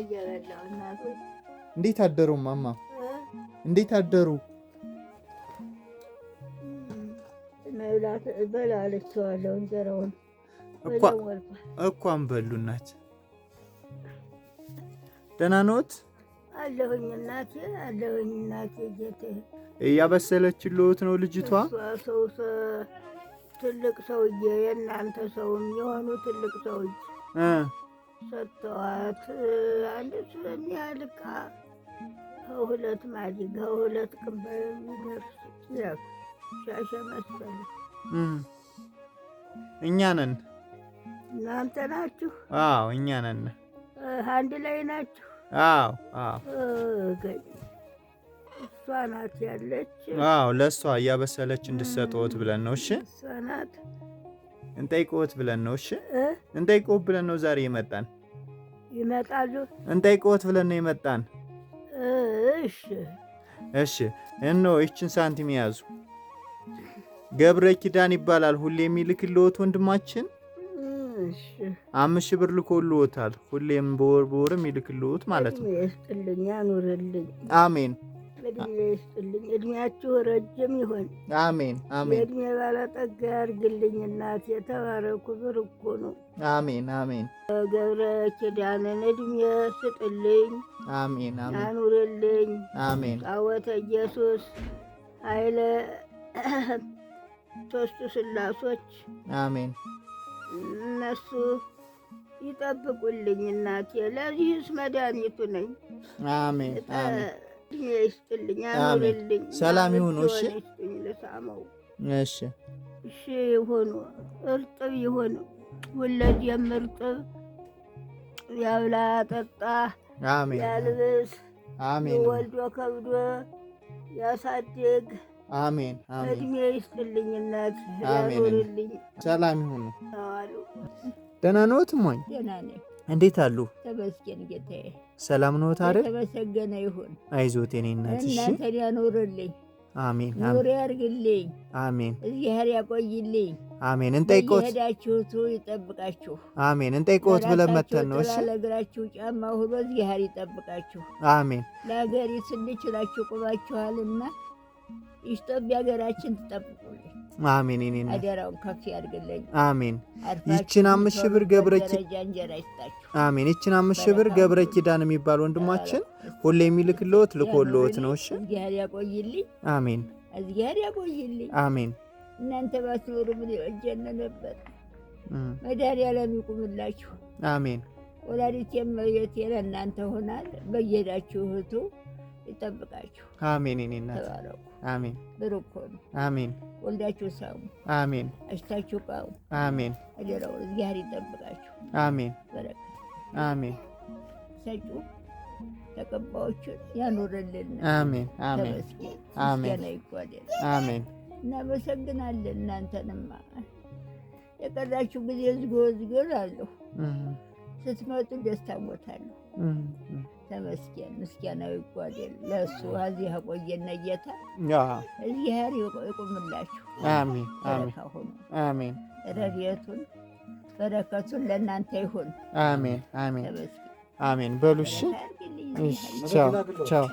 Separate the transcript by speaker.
Speaker 1: እየበላሁ እናቶች
Speaker 2: እንዴት አደሩ ማማ? እንዴት አደሩ?
Speaker 1: መብላት በላለችዋለሁ እንጀራውን
Speaker 2: እኳም በሉ እናት። ደህና ነዎት?
Speaker 1: አለሁኝ እናቴ አለሁኝ እናቴ። ጌታዬ
Speaker 2: እያበሰለችልዎት ነው ልጅቷ?
Speaker 1: ሰው ትልቅ ሰውዬ የእናንተ ሰውም የሆኑ ትልቅ ሰውዬ ሰጥተዋት አንድ ስለሚያህል ዕቃ ከሁለት ማዲጋ ከሁለት ቅንበር የሚደርስ ሻሸ መሰለ።
Speaker 2: እኛ ነን።
Speaker 1: እናንተ ናችሁ?
Speaker 2: አዎ እኛ ነን።
Speaker 1: አንድ ላይ ናችሁ?
Speaker 2: አዎ አዎ።
Speaker 1: እሷ ናት ያለች?
Speaker 2: አዎ ለእሷ እያበሰለች እንድትሰጥዎት ብለን ነው። እሺ
Speaker 1: እሷ ናት።
Speaker 2: እንጠይቅዎት ብለን ነው። እሺ እንጠይቅዎት ብለን ነው ዛሬ የመጣን።
Speaker 1: ይመጣሉ?
Speaker 2: እንጠይቅዎት ብለን ነው የመጣን።
Speaker 1: እሺ
Speaker 2: እሺ። እነሆ ይችን ሳንቲም ያዙ። ገብረ ኪዳን ይባላል ሁሌ የሚልክልዎት ወንድማችን። 5,000 ብር ልኮልዎታል። ሁሌም በወር የሚልክልዎት ማለት ነው።
Speaker 1: ይስጥልኝ፣ ያኑርልኝ።
Speaker 2: አሜን።
Speaker 1: እድሜ ይስጥልኝ፣ እድሜያችሁ ረጅም ይሁን።
Speaker 2: አሜን አሜን።
Speaker 1: የእድሜ ባለጠጋ ያርግልኝ። እናት የተባረኩ ብርኩ ነው።
Speaker 2: አሜን አሜን።
Speaker 1: ገብረ ኪዳንን እድሜ ስጥልኝ።
Speaker 2: አሜን አሜን።
Speaker 1: ያኑርልኝ።
Speaker 2: አሜን።
Speaker 1: ጣዖተ ኢየሱስ ኃይለ ሦስቱ ስላሶች
Speaker 2: አሜን
Speaker 1: እነሱ ይጠብቁልኝ እናቴ። ለዚህስ መድኃኒቱ ነኝ።
Speaker 2: አሜን አሜን።
Speaker 1: እድሜ ይስጥልኝ፣ ያኑርልኝ።
Speaker 2: ሰላም ይሁኑ። እሺ
Speaker 1: ልሳመው።
Speaker 2: እሺ
Speaker 1: እሺ ይሁኑ። እርጥብ ይሁኑ። ሁለዚህም እርጥብ ያብላ ጠጣ፣
Speaker 2: አሜን
Speaker 1: ያልብስ፣
Speaker 2: አሜን።
Speaker 1: ወልዶ ከብዶ ያሳድግ።
Speaker 2: አሜን አሜን።
Speaker 1: እድሜ ይስጥልኝ እናት፣ ያኑርልኝ።
Speaker 2: ሰላም ይሁኑ።
Speaker 1: አሉ።
Speaker 2: ደህና ነዎት እማዬ?
Speaker 1: ደህና ነኝ።
Speaker 2: እንዴት አሉ?
Speaker 1: ተመስገን ጌታዬ።
Speaker 2: ሰላም ነዎት አይደል?
Speaker 1: የተመሰገነ ይሁን።
Speaker 2: አይዞት የኔ እናት። እሺ
Speaker 1: እናንተን ያኑርልኝ።
Speaker 2: አሜን
Speaker 1: ኑሮ ያርግልኝ።
Speaker 2: አሜን።
Speaker 1: እግዚአብሔር ያቆይልኝ።
Speaker 2: አሜን። እንጠይቅዎት።
Speaker 1: የሄዳችሁት ይጠብቃችሁ።
Speaker 2: አሜን። እንጠይቅዎት ብለን መተን ነው። እሺ
Speaker 1: ለእግራችሁ ጫማ ሁሉ እግዚአብሔር ይጠብቃችሁ።
Speaker 2: አሜን።
Speaker 1: ለሀገሪ ስንችላችሁ ቁማችኋልና ኢትዮጵያ ሀገራችን ትጠብቁልኝ።
Speaker 2: አሜን። እኔ
Speaker 1: አደራውን ከፍ ያድርግልኝ።
Speaker 2: አሜን። ይችን 5,000 ብር ገብረ ኪዳን
Speaker 1: እንጀራ ይስጣችሁ።
Speaker 2: አሜን። ይችን 5,000 ብር ገብረ ኪዳን የሚባል ወንድማችን ሁሌ የሚልክልዎት ልኮልዎት ነው። እሺ
Speaker 1: እግዚአብሔር ያቆይልኝ።
Speaker 2: አሜን።
Speaker 1: እግዚአብሔር ያቆይልኝ።
Speaker 2: አሜን።
Speaker 1: እናንተ ባትኖሩ ምን ይወጀነ ነበር። መድኃኒዓለም ይቁምላችሁ።
Speaker 2: አሜን።
Speaker 1: ወላዲት የመቤቴ ለእናንተ ሆናል። በየሄዳችሁቱ ይጠብቃችሁ።
Speaker 2: አሜን። እኔ እናት
Speaker 1: ተባረኩ።
Speaker 2: አሜን።
Speaker 1: ብሩክ ሁኑ።
Speaker 2: አሜን።
Speaker 1: ወልዳችሁ ሳሙ።
Speaker 2: አሜን።
Speaker 1: አሽታችሁ ቃሙ።
Speaker 2: አሜን።
Speaker 1: አደራውን እግዚአብሔር ይጠብቃችሁ።
Speaker 2: አሜን።
Speaker 1: በረከት
Speaker 2: አሜን።
Speaker 1: ሰጩ ተቀባዮቹን ያኑርልን።
Speaker 2: አሜን አሜን
Speaker 1: ተመስገን።
Speaker 2: አሜን።
Speaker 1: ምስጋና ይጓደል።
Speaker 2: አሜን።
Speaker 1: እናመሰግናለን። እናንተንማ የቀራችሁ ጊዜ ዝጎ አለሁ። ስትመጡ ደስታ ሞታለሁ። ተመስገን። ምስጋናው ይጓደል ለእሱ እዚህ ያቆየን ጌታ። እግዚአብሔር ይቁምላችሁ።
Speaker 2: አሜን አሜን አሜን።
Speaker 1: ረድኤቱን በረከቱን ለእናንተ ይሁን።
Speaker 2: አሜን አሜን
Speaker 1: ተመስገን።
Speaker 2: አሜን። በሉ እሺ። ቻው ቻው።